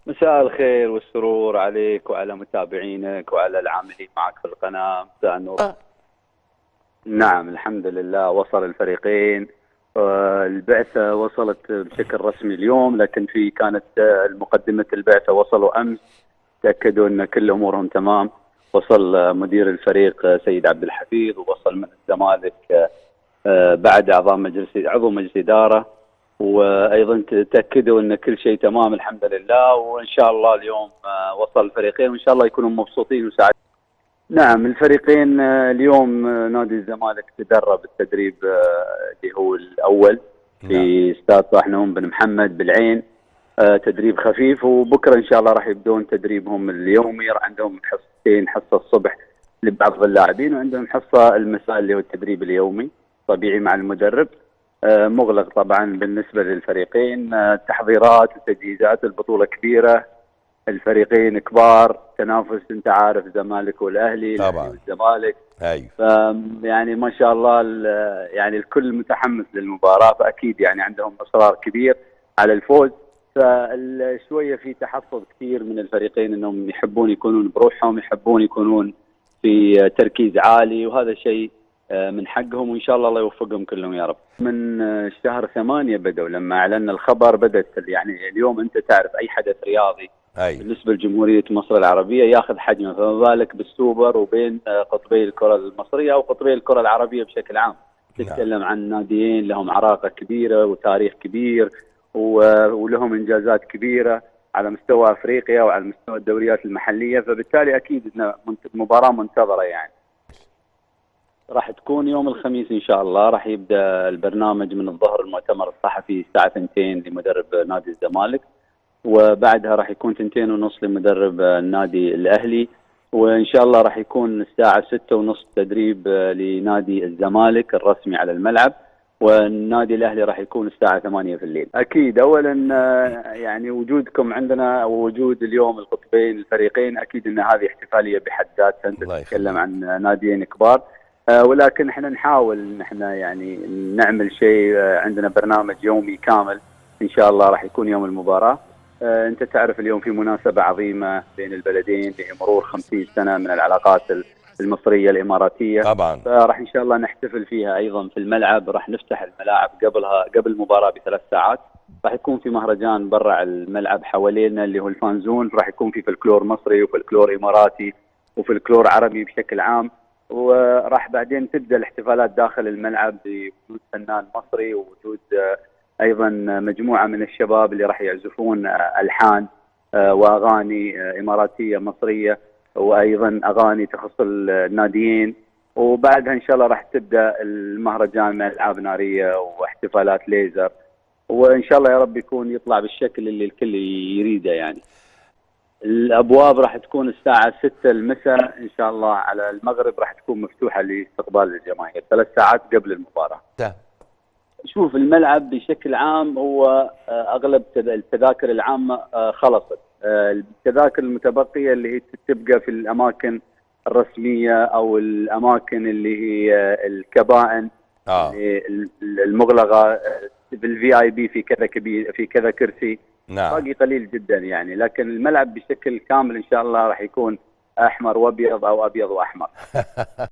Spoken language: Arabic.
مساء الخير والسرور عليك وعلى متابعينك وعلى العاملين معك في القناة. مساء النور. نعم الحمد لله وصل الفريقين. البعثة وصلت بشكل رسمي اليوم، لكن كانت مقدمة البعثة وصلوا أمس، تأكدوا أن كل أمورهم تمام. وصل مدير الفريق سيد عبد الحفيظ، ووصل من الزمالك بعد عضو مجلس إدارة، وايضا تاكدوا ان كل شيء تمام الحمد لله. وان شاء الله اليوم وصل الفريقين، وان شاء الله يكونوا مبسوطين وسعيدين. نعم الفريقين اليوم نادي الزمالك تدرب التدريب اللي هو الاول نعم. في استاد صلاح نون بن محمد بالعين، تدريب خفيف. وبكره ان شاء الله راح يبدون تدريبهم اليومي، راح عندهم حصتين، حصه الصبح لبعض اللاعبين، وعندهم حصه المساء اللي هو التدريب اليومي طبيعي مع المدرب. مغلق طبعا بالنسبه للفريقين. تحضيرات وتجهيزات البطوله كبيره، الفريقين كبار، تنافس انت عارف، الزمالك والاهلي، الاهلي طبعا. والزمالك. ايوه. يعني ما شاء الله يعني الكل متحمس للمباراه، فاكيد يعني عندهم اصرار كبير على الفوز. فشويه في تحفظ كثير من الفريقين انهم يحبون يكونون بروحهم، يحبون يكونون في تركيز عالي، وهذا شيء من حقهم، وان شاء الله الله يوفقهم كلهم يا رب. من شهر 8 بدأوا، لما اعلنا الخبر بدأت يعني اليوم انت تعرف اي حدث رياضي ايوه. بالنسبه لجمهوريه مصر العربيه ياخذ حجمه، فما بالك بالسوبر وبين قطبي الكره المصريه او قطبي الكره العربيه بشكل عام. نعم. تتكلم عن ناديين لهم عراقه كبيره وتاريخ كبير ولهم انجازات كبيره على مستوى افريقيا وعلى مستوى الدوريات المحليه، فبالتالي اكيد انها مباراه منتظره يعني. راح تكون يوم الخميس ان شاء الله، راح يبدا البرنامج من الظهر، المؤتمر الصحفي الساعه 2 لمدرب نادي الزمالك، وبعدها راح يكون 2 ونص لمدرب النادي الاهلي، وان شاء الله راح يكون الساعه 6 ونص تدريب لنادي الزمالك الرسمي على الملعب، والنادي الاهلي راح يكون الساعه 8 في الليل. اكيد اولا يعني وجودكم عندنا ووجود اليوم القطبين الفريقين، اكيد ان هذه احتفاليه بحد ذاتها، انت الله تتكلم يخليك. عن ناديين كبار. ولكن احنا نحاول ان احنا يعني نعمل شيء. عندنا برنامج يومي كامل ان شاء الله راح يكون يوم المباراه. انت تعرف اليوم في مناسبه عظيمه بين البلدين لمرور 50 سنه من العلاقات المصريه الاماراتيه، طبعا. فراح ان شاء الله نحتفل فيها ايضا في الملعب. راح نفتح الملاعب قبل المباراه ب3 ساعات، راح يكون في مهرجان برا الملعب حوالينا اللي هو الفانزون، راح يكون في فلكلور مصري وفلكلور اماراتي وفلكلور عربي بشكل عام. وراح بعدين تبدا الاحتفالات داخل الملعب بوجود فنان مصري، ووجود ايضا مجموعه من الشباب اللي راح يعزفون الحان واغاني اماراتيه مصريه، وايضا اغاني تخص الناديين. وبعدها ان شاء الله راح تبدا المهرجان من العاب ناريه واحتفالات ليزر، وان شاء الله يا رب يكون يطلع بالشكل اللي الكل يريده يعني. الابواب راح تكون الساعه 6 المساء ان شاء الله على المغرب، راح تكون مفتوحه لاستقبال الجماهير 3 ساعات قبل المباراه. ده. شوف الملعب بشكل عام هو اغلب التذاكر العامه خلصت. التذاكر المتبقيه اللي هي تبقى في الاماكن الرسميه او الاماكن اللي هي الكبائن اه. المغلقه بالفي اي بي، في كذا كبير في كذا كرسي، نعم. باقي قليل جدا يعني. لكن الملعب بشكل كامل ان شاء الله راح يكون احمر وابيض او ابيض واحمر.